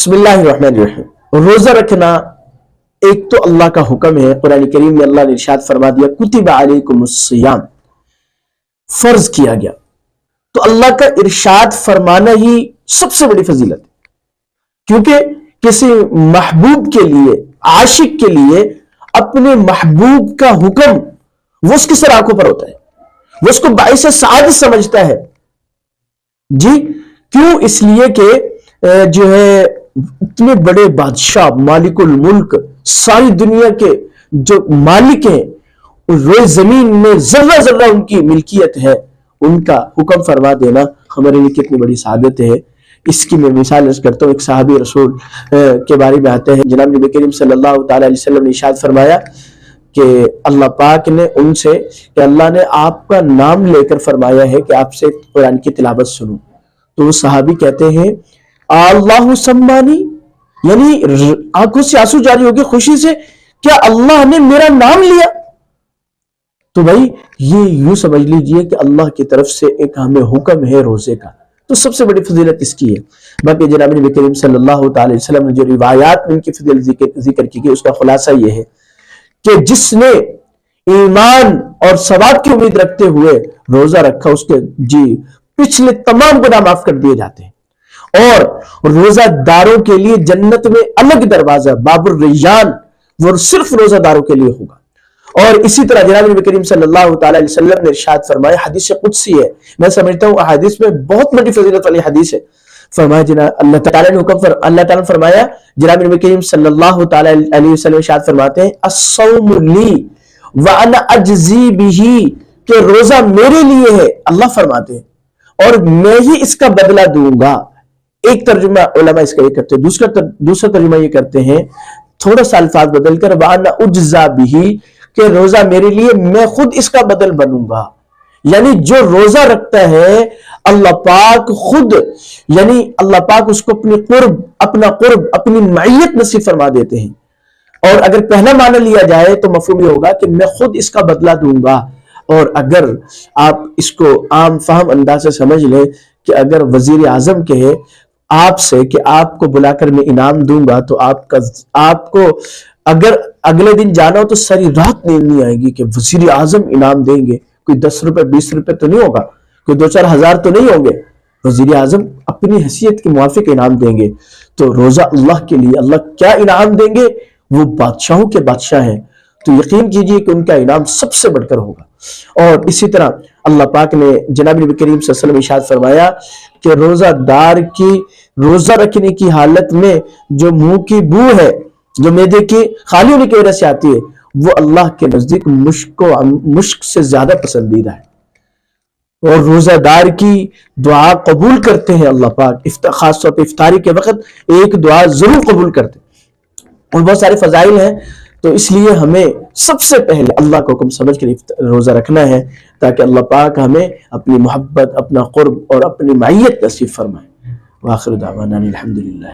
بسم اللہ الرحمن الرحیم۔ روزہ رکھنا ایک تو اللہ کا حکم ہے، قرآن کریم میں اللہ نے ارشاد فرما دیا کتب علیکم الصیام، فرض کیا گیا۔ تو اللہ کا ارشاد فرمانا ہی سب سے بڑی فضیلت ہے، کیونکہ کسی محبوب کے لیے، عاشق کے لیے اپنے محبوب کا حکم وہ اس کی سر آنکھوں پر ہوتا ہے، وہ اس کو باعث سعادت سمجھتا ہے۔ جی کیوں؟ اس لیے کہ جو ہے اتنے بڑے بادشاہ، مالک الملک، ساری دنیا کے جو مالک ہیں، روئے زمین میں ذرہ ذرہ ان کی ملکیت ہے، ان کا حکم فرما دینا ہمارے لیے کتنی بڑی سعادت ہے۔ اس کی میں مثال عرض کرتا ہوں۔ ایک صحابی رسول کے بارے میں آتے ہیں، جناب نبی کریم صلی اللہ تعالی علیہ وسلم نے ارشاد فرمایا کہ اللہ پاک نے ان سے کہ اللہ نے آپ کا نام لے کر فرمایا ہے کہ آپ سے قرآن کی تلاوت سنوں۔ تو وہ صحابی کہتے ہیں اللہ سمانی، یعنی آنکھوں سے آنسو جاری ہو گئے خوشی سے، کیا اللہ نے میرا نام لیا؟ تو بھائی یہ یوں سمجھ لیجئے کہ اللہ کی طرف سے ایک ہمیں حکم ہے روزے کا، تو سب سے بڑی فضیلت اس کی ہے۔ باقی جناب نبی کریم صلی اللہ تعالی علیہ وسلم نے جو روایات میں ان کی فضیلت ذکر کی گئی، اس کا خلاصہ یہ ہے کہ جس نے ایمان اور ثواب کی امید رکھتے ہوئے روزہ رکھا، اس کے پچھلے تمام گناہ معاف کر دیے جاتے ہیں۔ اور روزہ داروں کے لیے جنت میں الگ دروازہ باب الریان، وہ صرف روزہ داروں کے لیے ہوگا۔ اور اسی طرح جناب نبی کریم صلی اللہ تعالی علیہ وسلم نے ارشاد فرمایا، حدیث قدسی ہے، میں سمجھتا ہوں حدیث میں بہت بڑی فضیلت والی حدیث ہے۔ فرمایا جناب اللہ تعالی نے اللہ تعالی نے فرمایا، جناب نبی کریم صلی اللہ تعالی علیہ وسلم ارشاد فرماتے ہیں الصوم لی وانا اجزی بہ، کہ روزہ میرے لیے ہے، اللہ فرماتے ہیں، اور میں ہی اس کا بدلہ دوں گا۔ ایک ترجمہ علماء اس کا یہ کرتے ہیں، دوسرا ترجمہ یہ کرتے ہیں تھوڑا سا الفاظ بدل کر وانا اجزا بہ، کہ روزہ میرے لیے، میں خود اس کا بدل بنوں گا۔ یعنی جو روزہ رکھتا ہے اللہ پاک خود، یعنی اللہ پاک اس کو اپنا قرب، اپنی معیت نصیب فرما دیتے ہیں۔ اور اگر پہلا معنی لیا جائے تو مفہوم یہ ہوگا کہ میں خود اس کا بدلہ دوں گا۔ اور اگر آپ اس کو عام فہم انداز سے سمجھ لیں کہ اگر وزیر اعظم کہے آپ سے کہ آپ کو بلا کر میں انعام دوں گا، تو آپ کو اگر اگلے دن جانا ہو تو ساری رات نیند نہیں آئے گی کہ وزیر اعظم انعام دیں گے، کوئی 10 روپے 20 روپے تو نہیں ہوگا، کوئی 2-4 ہزار تو نہیں ہوں گے، وزیر اعظم اپنی حیثیت کے موافق انعام دیں گے۔ تو روزہ اللہ کے لیے اللہ کیا انعام دیں گے؟ وہ بادشاہوں کے بادشاہ ہیں، تو یقین کیجئے کہ ان کا انعام سب سے بڑھ کر ہوگا۔ اور اسی طرح اللہ پاک نے جناب نبی کریم صلی اللہ علیہ وسلم ارشاد فرمایا کہ روزہ دار کی روزہ رکھنے کی حالت میں جو منہ کی بو ہے، جو معدے کی خالی ہونے کی وجہ سے آتی ہے، وہ اللہ کے نزدیک مشک سے زیادہ پسندیدہ ہے۔ اور روزہ دار کی دعا قبول کرتے ہیں اللہ پاک، خاص طور پہ افطاری کے وقت ایک دعا ضرور قبول کرتے ہیں۔ اور بہت سارے فضائل ہیں، تو اس لیے ہمیں سب سے پہلے اللہ کا حکم سمجھ کر روزہ رکھنا ہے، تاکہ اللہ پاک ہمیں اپنی محبت، اپنا قرب اور اپنی معیت نصیب فرمائے۔ وآخر دعوانا الحمدللہ۔